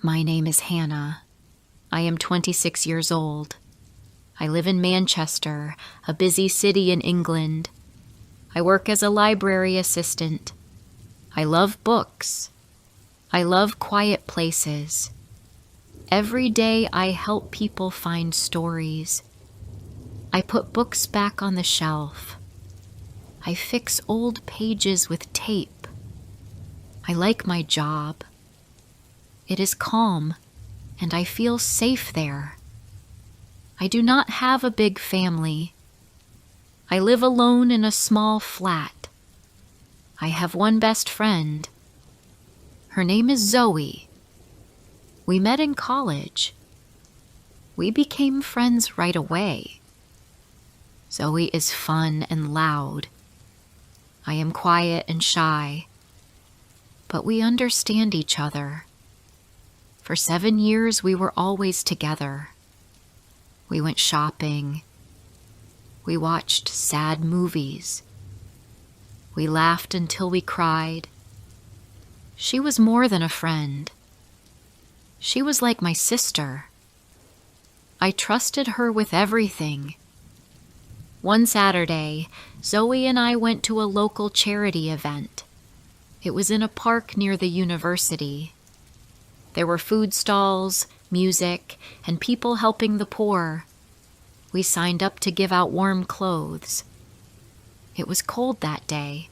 My name is Hannah. I am 26 years old. I live in Manchester, a busy city in England. I work as a library assistant. I love books. I love quiet places. Every day I help people find stories. I put books back on the shelf. I fix old pages with tape. I like my job. It is calm, and I feel safe there. I do not have a big family. I live alone in a small flat. I have one best friend. Her name is Zoe. We met in college. We became friends right away. Zoe is fun and loud. I am quiet and shy. But we understand each other. For 7 years, we were always together. We went shopping. We watched sad movies. We laughed until we cried. She was more than a friend. She was like my sister. I trusted her with everything. One Saturday, Zoe and I went to a local charity event. It was in a park near the university. There were food stalls, music, and people helping the poor. We signed up to give out warm clothes. It was cold that day.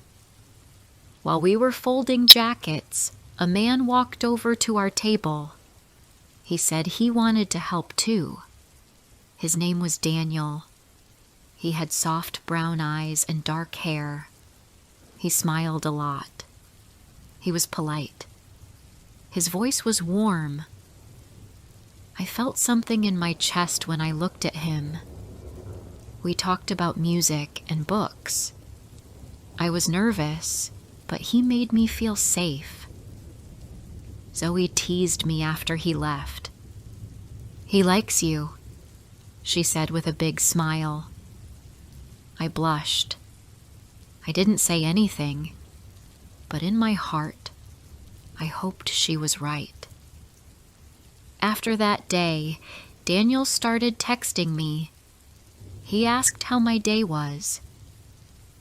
While we were folding jackets, a man walked over to our table. He said he wanted to help too. His name was Daniel. He had soft brown eyes and dark hair. He smiled a lot. He was polite. His voice was warm. I felt something in my chest when I looked at him. We talked about music and books. I was nervous, but he made me feel safe. Zoe teased me after he left. "He likes you," she said with a big smile. I blushed. I didn't say anything, but in my heart, I hoped she was right. After that day, Daniel started texting me. He asked how my day was.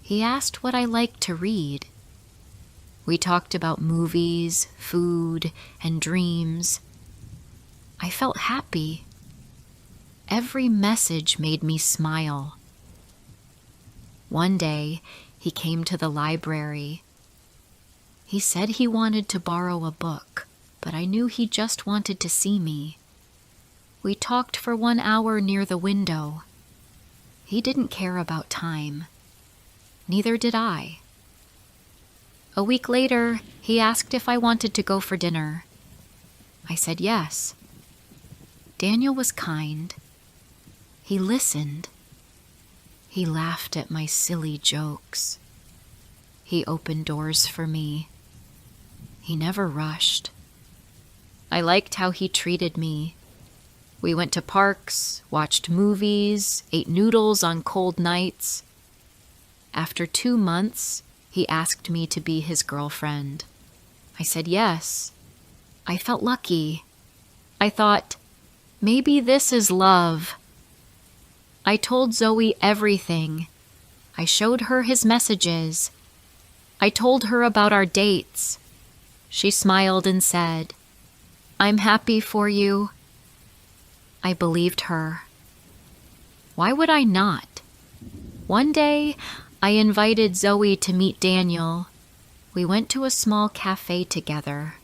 He asked what I liked to read. We talked about movies, food, and dreams. I felt happy. Every message made me smile. One day, he came to the library. He said he wanted to borrow a book, but I knew he just wanted to see me. We talked for 1 hour near the window. He didn't care about time. Neither did I. A week later, he asked if I wanted to go for dinner. I said yes. Daniel was kind. He listened. He laughed at my silly jokes. He opened doors for me. He never rushed. I liked how he treated me. We went to parks, watched movies, ate noodles on cold nights. After 2 months, he asked me to be his girlfriend. I said yes. I felt lucky. I thought, maybe this is love. I told Zoe everything. I showed her his messages. I told her about our dates. She smiled and said, "I'm happy for you." I believed her. Why would I not? One day, I invited Zoe to meet Daniel. We went to a small cafe together.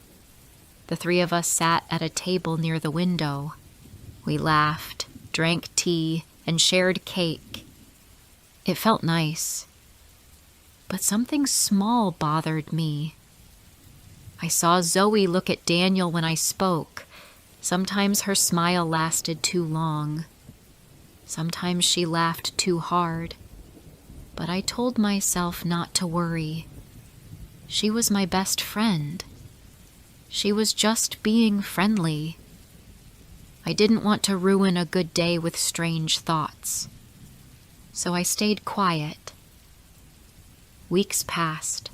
The 3 of us sat at a table near the window. We laughed, drank tea, and shared cake. It felt nice. But something small bothered me. I saw Zoe look at Daniel when I spoke. Sometimes her smile lasted too long. Sometimes she laughed too hard. But I told myself not to worry. She was my best friend. She was just being friendly. I didn't want to ruin a good day with strange thoughts. So I stayed quiet. Weeks passed.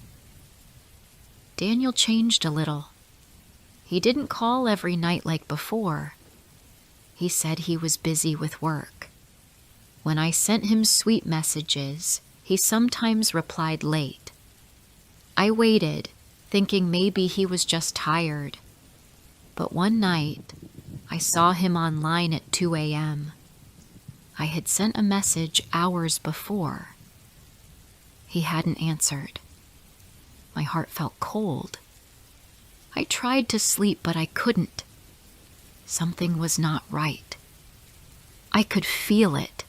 Daniel changed a little. He didn't call every night like before. He said he was busy with work. When I sent him sweet messages, he sometimes replied late. I waited, thinking maybe he was just tired. But one night, I saw him online at 2 a.m. I had sent a message hours before. He hadn't answered. My heart felt cold. I tried to sleep, but I couldn't. Something was not right. I could feel it,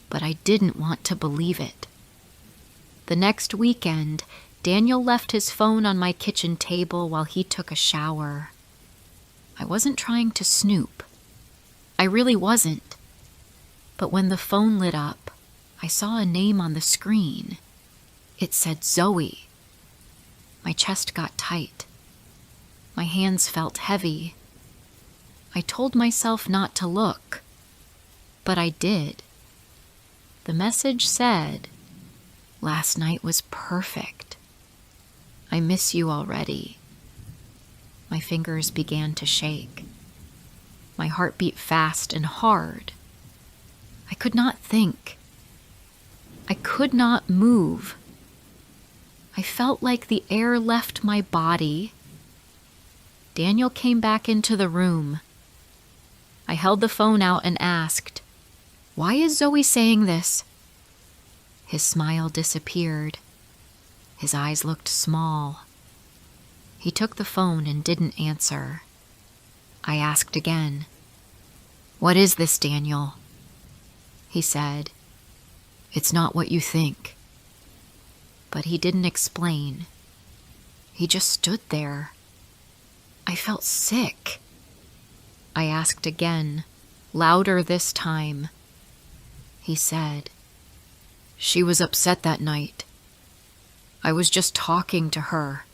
but I didn't want to believe it. The next weekend, Daniel left his phone on my kitchen table while he took a shower. I wasn't trying to snoop. I really wasn't. But when the phone lit up, I saw a name on the screen. It said Zoe. My chest got tight. My hands felt heavy. I told myself not to look, but I did. The message said, "Last night was perfect. I miss you already." My fingers began to shake. My heart beat fast and hard. I could not think. I could not move. I felt like the air left my body. Daniel came back into the room. I held the phone out and asked, "Why is Zoe saying this?" His smile disappeared. His eyes looked small. He took the phone and didn't answer. I asked again, "What is this, Daniel?" He said, "It's not what you think." But he didn't explain. He just stood there. I felt sick. I asked again, louder this time. He said, "She was upset that night. I was just talking to her.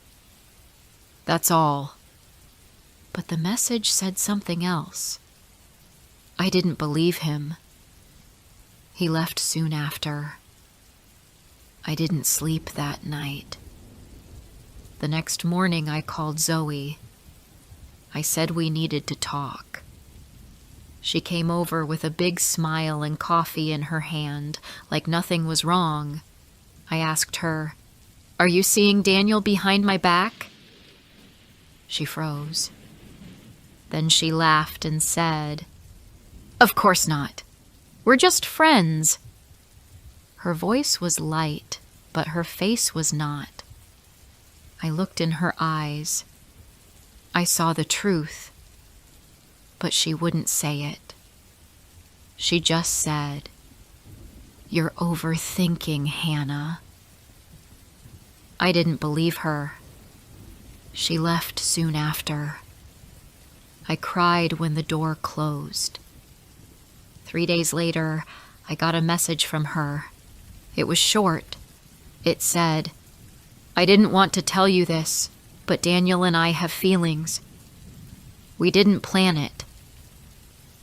That's all." But the message said something else. I didn't believe him. He left soon after. I didn't sleep that night. The next morning I called Zoe. I said we needed to talk. She came over with a big smile and coffee in her hand, like nothing was wrong. I asked her, "Are you seeing Daniel behind my back?" She froze. Then she laughed and said, "Of course not. We're just friends." Her voice was light, but her face was not. I looked in her eyes. I saw the truth, but she wouldn't say it. She just said, "You're overthinking, Hannah." I didn't believe her. She left soon after. I cried when the door closed. 3 days later, I got a message from her. It was short. It said, "I didn't want to tell you this, but Daniel and I have feelings. We didn't plan it.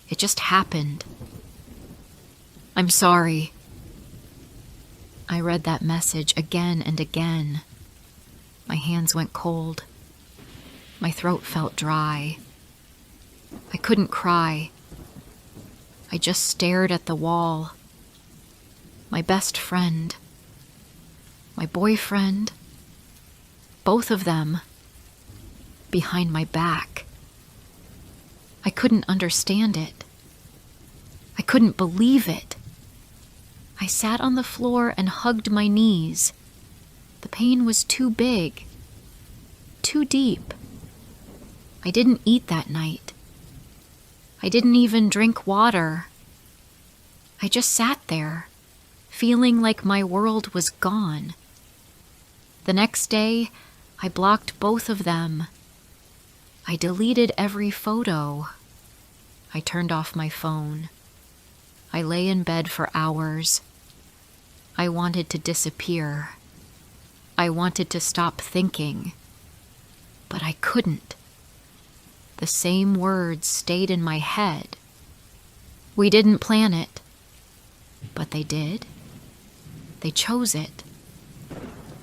It just happened. I'm sorry." I read that message again and again. My hands went cold. My throat felt dry. I couldn't cry. I just stared at the wall. My best friend, my boyfriend, both of them, behind my back. I couldn't understand it. I couldn't believe it. I sat on the floor and hugged my knees. The pain was too big, too deep. I didn't eat that night. I didn't even drink water. I just sat there, feeling like my world was gone. The next day, I blocked both of them. I deleted every photo. I turned off my phone. I lay in bed for hours. I wanted to disappear. I wanted to stop thinking, but I couldn't. The same words stayed in my head. We didn't plan it, but they did. They chose it.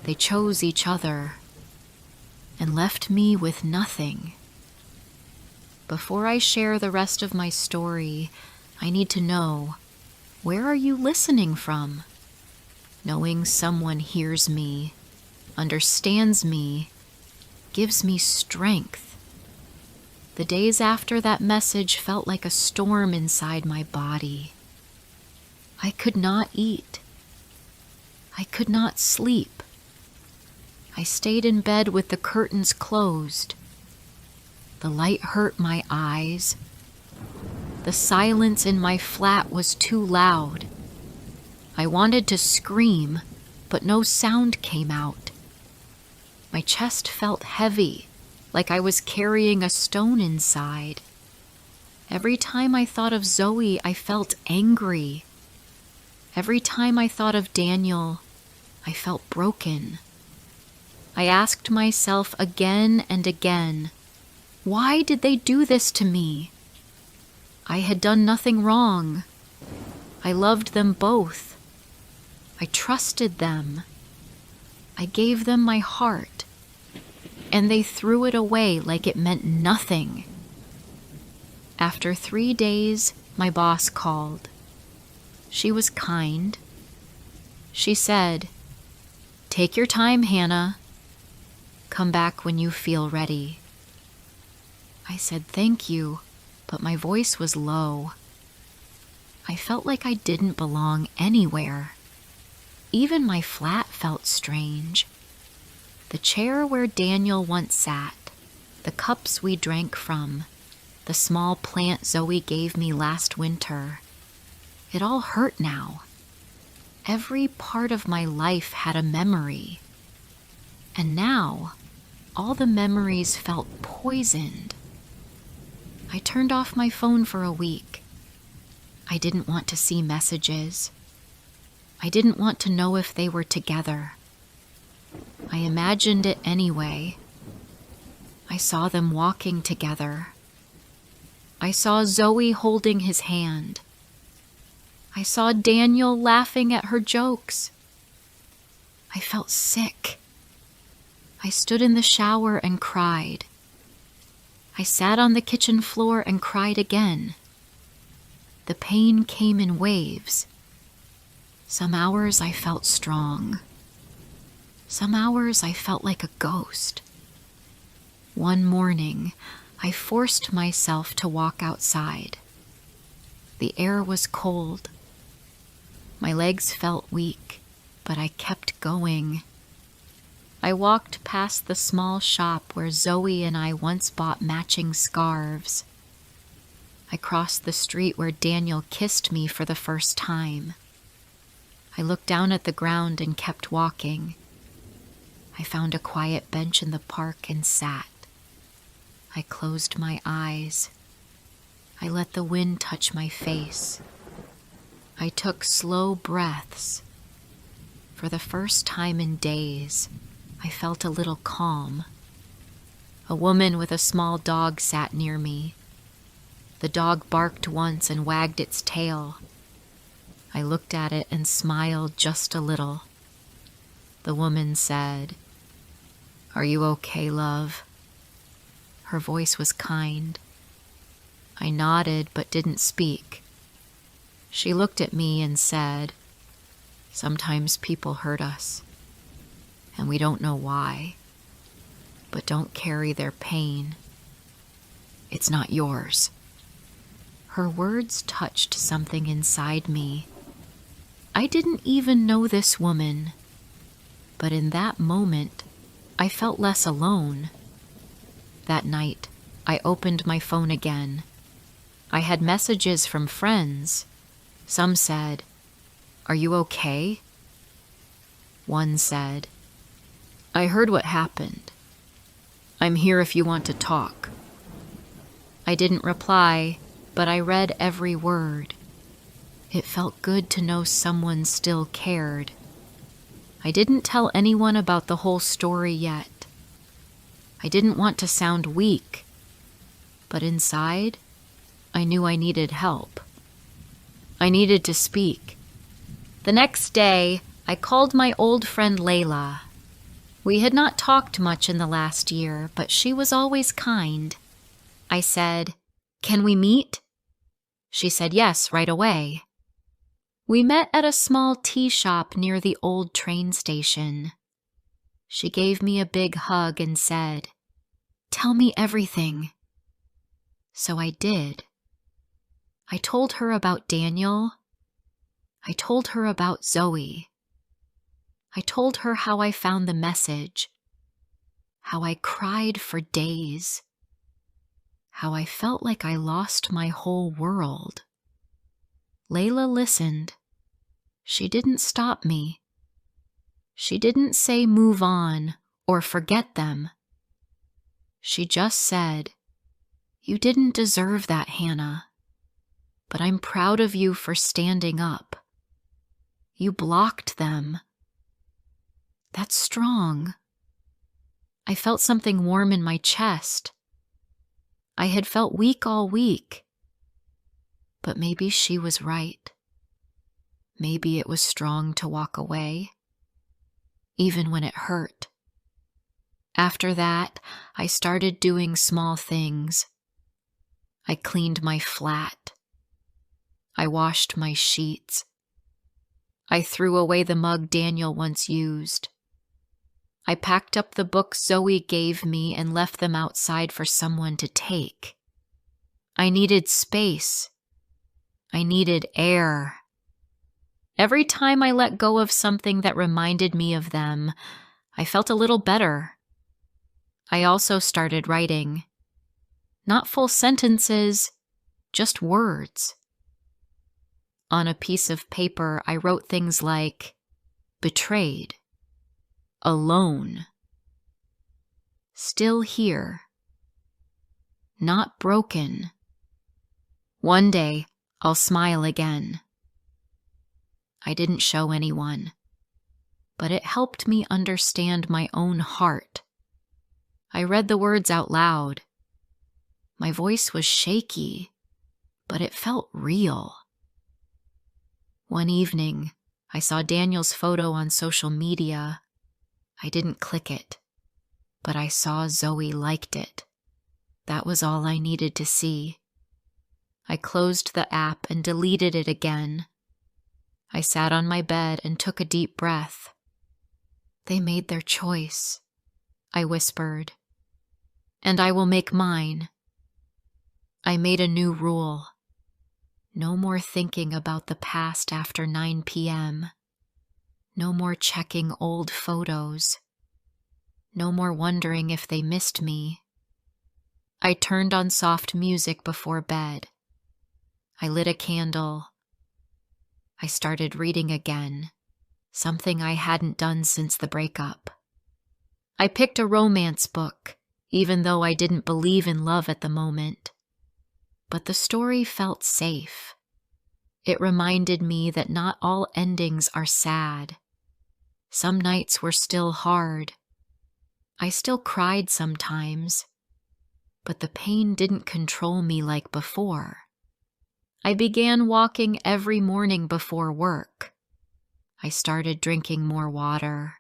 They chose each other and left me with nothing. Before I share the rest of my story, I need to know, where are you listening from? Knowing someone hears me, understands me, gives me strength. The days after that message felt like a storm inside my body. I could not eat. I could not sleep. I stayed in bed with the curtains closed. The light hurt my eyes. The silence in my flat was too loud. I wanted to scream, but no sound came out. My chest felt heavy, like I was carrying a stone inside. Every time I thought of Zoe, I felt angry. Every time I thought of Daniel, I felt broken. I asked myself again and again, why did they do this to me? I had done nothing wrong. I loved them both. I trusted them. I gave them my heart, and they threw it away like it meant nothing. After 3 days, my boss called. She was kind. She said, "Take your time, Hannah. Come back when you feel ready." I said thank you, but my voice was low. I felt like I didn't belong anywhere. Even my flat felt strange. The chair where Daniel once sat, the cups we drank from, the small plant Zoe gave me last winter, it all hurt now. Every part of my life had a memory. And now, all the memories felt poisoned. I turned off my phone for a week. I didn't want to see messages. I didn't want to know if they were together. I imagined it anyway. I saw them walking together. I saw Zoe holding his hand. I saw Daniel laughing at her jokes. I felt sick. I stood in the shower and cried. I sat on the kitchen floor and cried again. The pain came in waves. Some hours I felt strong. Some hours I felt like a ghost. One morning, I forced myself to walk outside. The air was cold. My legs felt weak, but I kept going. I walked past the small shop where Zoe and I once bought matching scarves. I crossed the street where Daniel kissed me for the first time. I looked down at the ground and kept walking. I found a quiet bench in the park and sat. I closed my eyes. I let the wind touch my face. I took slow breaths. For the first time in days, I felt a little calm. A woman with a small dog sat near me. The dog barked once and wagged its tail. I looked at it and smiled just a little. The woman said, "Are you okay, love?" Her voice was kind. I nodded but didn't speak. She looked at me and said, "Sometimes people hurt us, and we don't know why, but don't carry their pain. It's not yours." Her words touched something inside me. I didn't even know this woman, but in that moment, I felt less alone. That night, I opened my phone again. I had messages from friends. Some said, "Are you okay?" One said, "I heard what happened. I'm here if you want to talk." I didn't reply, but I read every word. It felt good to know someone still cared. I didn't tell anyone about the whole story yet. I didn't want to sound weak, but inside, I knew I needed help. I needed to speak. The next day, I called my old friend Layla. We had not talked much in the last year, but she was always kind. I said, Can we meet? She said yes right away. We met at a small tea shop near the old train station. She gave me a big hug and said, "Tell me everything." So I did. I told her about Daniel. I told her about Zoe. I told her how I found the message, how I cried for days, how I felt like I lost my whole world. Layla listened. She didn't stop me. She didn't say move on or forget them. She just said, "You didn't deserve that, Hannah, but I'm proud of you for standing up. You blocked them. That's strong." I felt something warm in my chest. I had felt weak all week. But maybe she was right. Maybe it was strong to walk away, even when it hurt. After that, I started doing small things. I cleaned my flat. I washed my sheets. I threw away the mug Daniel once used. I packed up the books Zoe gave me and left them outside for someone to take. I needed space. I needed air. Every time I let go of something that reminded me of them, I felt a little better. I also started writing. Not full sentences, just words. On a piece of paper, I wrote things like, betrayed, alone, still here, not broken. One day, I'll smile again. I didn't show anyone, but it helped me understand my own heart. I read the words out loud. My voice was shaky, but it felt real. One evening, I saw Daniel's photo on social media. I didn't click it, but I saw Zoe liked it. That was all I needed to see. I closed the app and deleted it again. I sat on my bed and took a deep breath. They made their choice, I whispered, and I will make mine. I made a new rule. No more thinking about the past after 9 p.m. No more checking old photos. No more wondering if they missed me. I turned on soft music before bed. I lit a candle. I started reading again, something I hadn't done since the breakup. I picked a romance book, even though I didn't believe in love at the moment. But the story felt safe. It reminded me that not all endings are sad. Some nights were still hard. I still cried sometimes, but the pain didn't control me like before. I began walking every morning before work. I started drinking more water.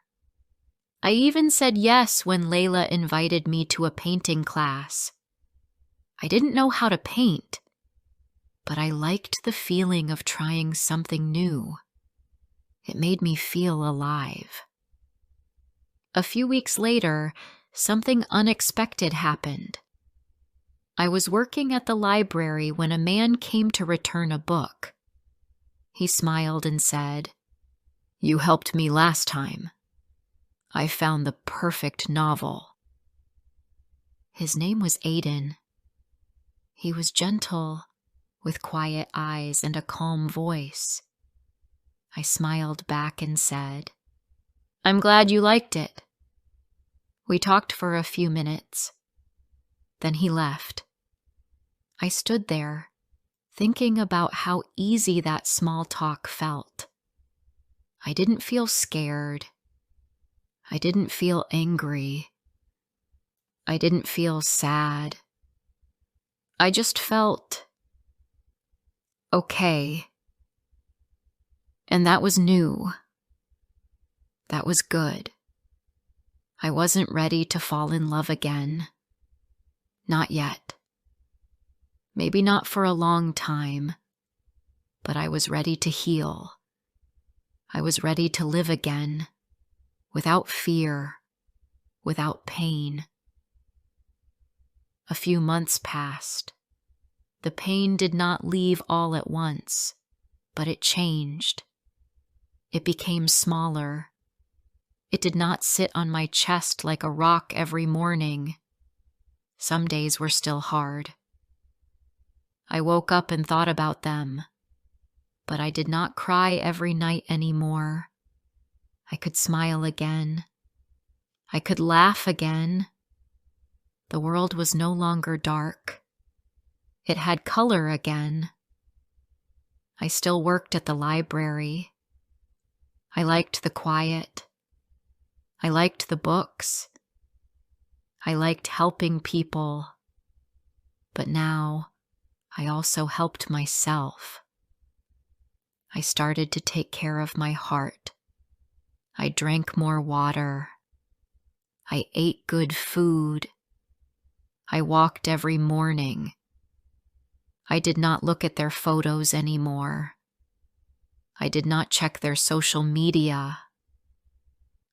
I even said yes when Layla invited me to a painting class. I didn't know how to paint, but I liked the feeling of trying something new. It made me feel alive. A few weeks later, something unexpected happened. I was working at the library when a man came to return a book. He smiled and said, "You helped me last time. I found the perfect novel." His name was Aiden. He was gentle, with quiet eyes and a calm voice. I smiled back and said, "I'm glad you liked it." We talked for a few minutes. Then he left. I stood there, thinking about how easy that small talk felt. I didn't feel scared. I didn't feel angry. I didn't feel sad. I just felt okay. And that was new. That was good. I wasn't ready to fall in love again. Not yet. Maybe not for a long time, but I was ready to heal. I was ready to live again, without fear, without pain. A few months passed. The pain did not leave all at once, but it changed. It became smaller. It did not sit on my chest like a rock every morning. Some days were still hard. I woke up and thought about them, but I did not cry every night anymore. I could smile again. I could laugh again. The world was no longer dark. It had color again. I still worked at the library. I liked the quiet. I liked the books. I liked helping people. But now, I also helped myself. I started to take care of my heart. I drank more water. I ate good food. I walked every morning. I did not look at their photos anymore. I did not check their social media.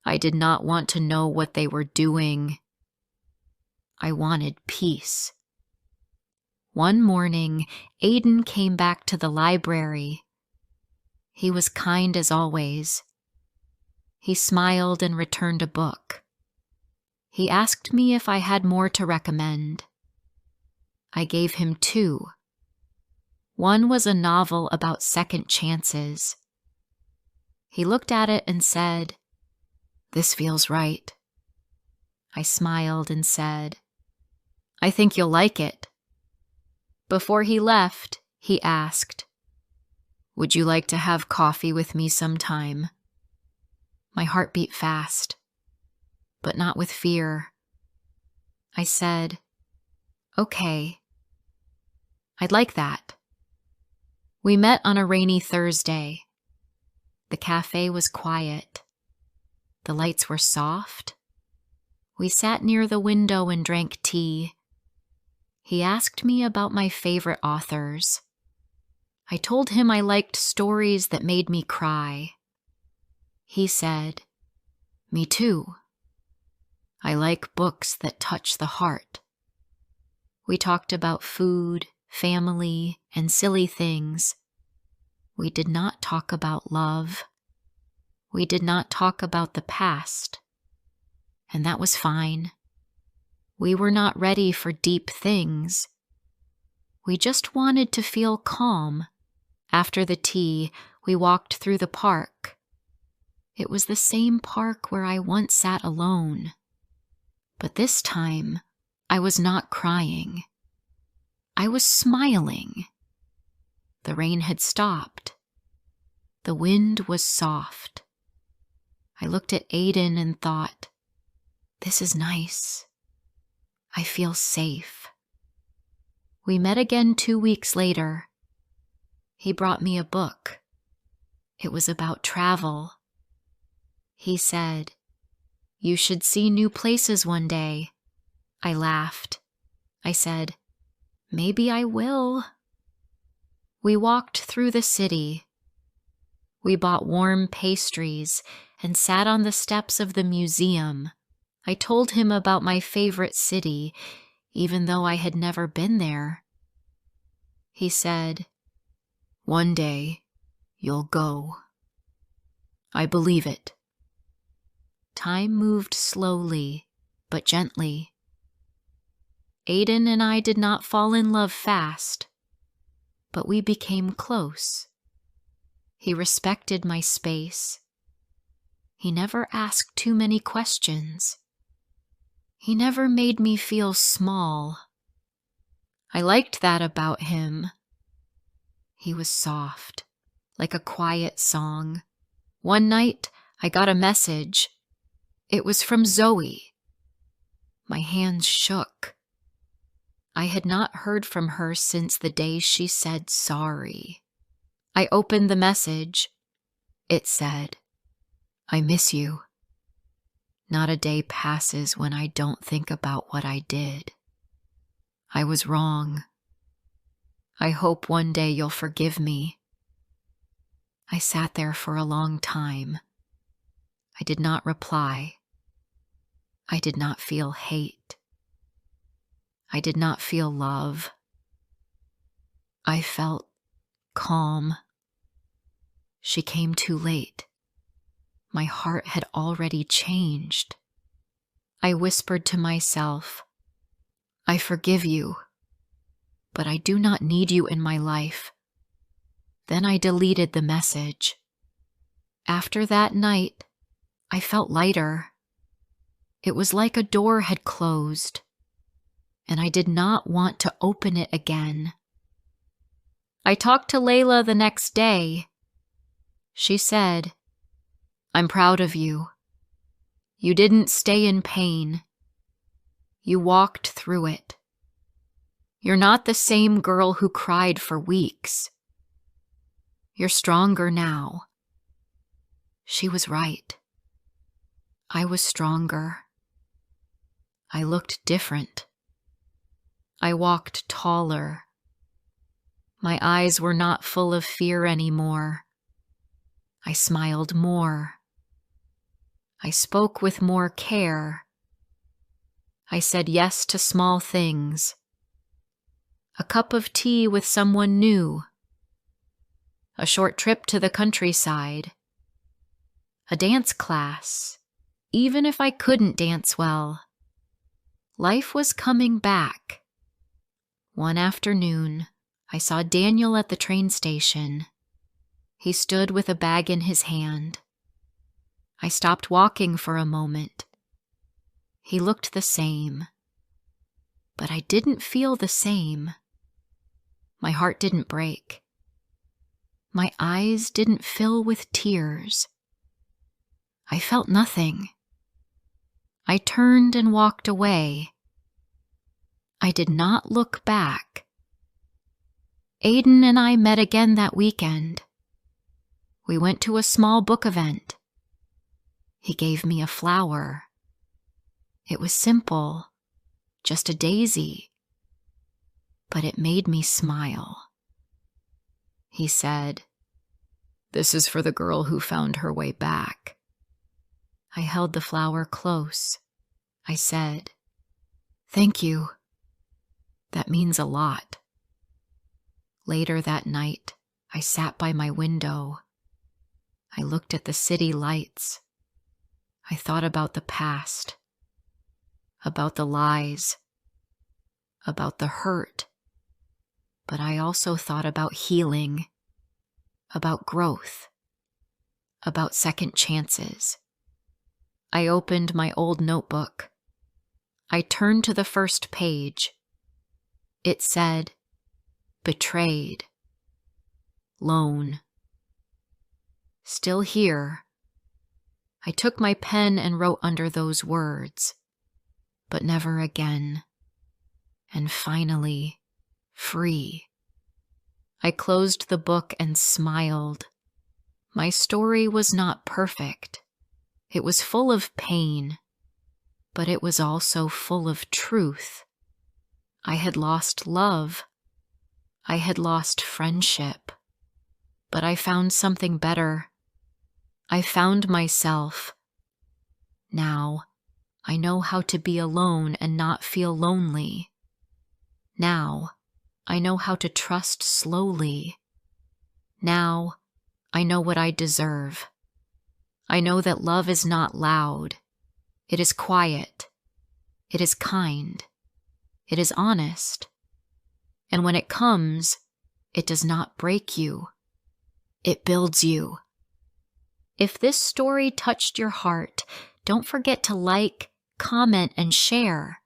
I did not want to know what they were doing. I wanted peace. One morning, Aiden came back to the library. He was kind as always. He smiled and returned a book. He asked me if I had more to recommend. I gave him 2. One was a novel about second chances. He looked at it and said, "This feels right." I smiled and said, "I think you'll like it." Before he left, he asked, "Would you like to have coffee with me sometime?" My heart beat fast, but not with fear. I said, "Okay, I'd like that." We met on a rainy Thursday. The cafe was quiet. The lights were soft. We sat near the window and drank tea. He asked me about my favorite authors. I told him I liked stories that made me cry. He said, "Me too. I like books that touch the heart." We talked about food, family, and silly things. We did not talk about love. We did not talk about the past. And that was fine. We were not ready for deep things. We just wanted to feel calm. After the tea, we walked through the park. It was the same park where I once sat alone. But this time, I was not crying. I was smiling. The rain had stopped. The wind was soft. I looked at Aiden and thought, "This is nice. I feel safe." We met again 2 weeks later. He brought me a book. It was about travel. He said, "You should see new places one day." I laughed. I said, "Maybe I will." We walked through the city. We bought warm pastries and sat on the steps of the museum. I told him about my favorite city, even though I had never been there. He said, "One day, you'll go." I believe it. Time moved slowly, but gently. Aiden and I did not fall in love fast, but we became close. He respected my space. He never asked too many questions. He never made me feel small. I liked that about him. He was soft, like a quiet song. One night, I got a message. It was from Zoe. My hands shook. I had not heard from her since the day she said sorry. I opened the message. It said, "I miss you. Not a day passes when I don't think about what I did. I was wrong. I hope one day you'll forgive me. I sat there for a long time. I did not reply. I did not feel hate. I did not feel love. I felt calm. She came too late. My heart had already changed. I whispered to myself, I forgive you, but I do not need you in my life. Then I deleted the message. After that night, I felt lighter. It was like a door had closed, and I did not want to open it again. I talked to Layla the next day. She said, I'm proud of you. You didn't stay in pain. You walked through it. You're not the same girl who cried for weeks. You're stronger now. She was right. I was stronger. I looked different. I walked taller. My eyes were not full of fear anymore. I smiled more. I spoke with more care. I said yes to small things. A cup of tea with someone new. A short trip to the countryside. A dance class, even if I couldn't dance well. Life was coming back. One afternoon, I saw Daniel at the train station. He stood with a bag in his hand. I stopped walking for a moment. He looked the same, but I didn't feel the same. My heart didn't break. My eyes didn't fill with tears. I felt nothing. I turned and walked away. I did not look back. Aiden and I met again that weekend. We went to a small book event. He gave me a flower. It was simple, just a daisy, but it made me smile. He said, "This is for the girl who found her way back." I held the flower close. I said, "Thank you. That means a lot." Later that night, I sat by my window. I looked at the city lights. I thought about the past, about the lies, about the hurt, but I also thought about healing, about growth, about second chances. I opened my old notebook. I turned to the first page. It said, "Betrayed. Lone." Still here. I took my pen and wrote under those words, but never again. And finally, free. I closed the book and smiled. My story was not perfect. It was full of pain, but it was also full of truth. I had lost love. I had lost friendship. But I found something better. I found myself. Now, I know how to be alone and not feel lonely. Now, I know how to trust slowly. Now, I know what I deserve. I know that love is not loud. It is quiet. It is kind. It is honest. And when it comes, it does not break you. It builds you. If this story touched your heart, don't forget to like, comment, and share.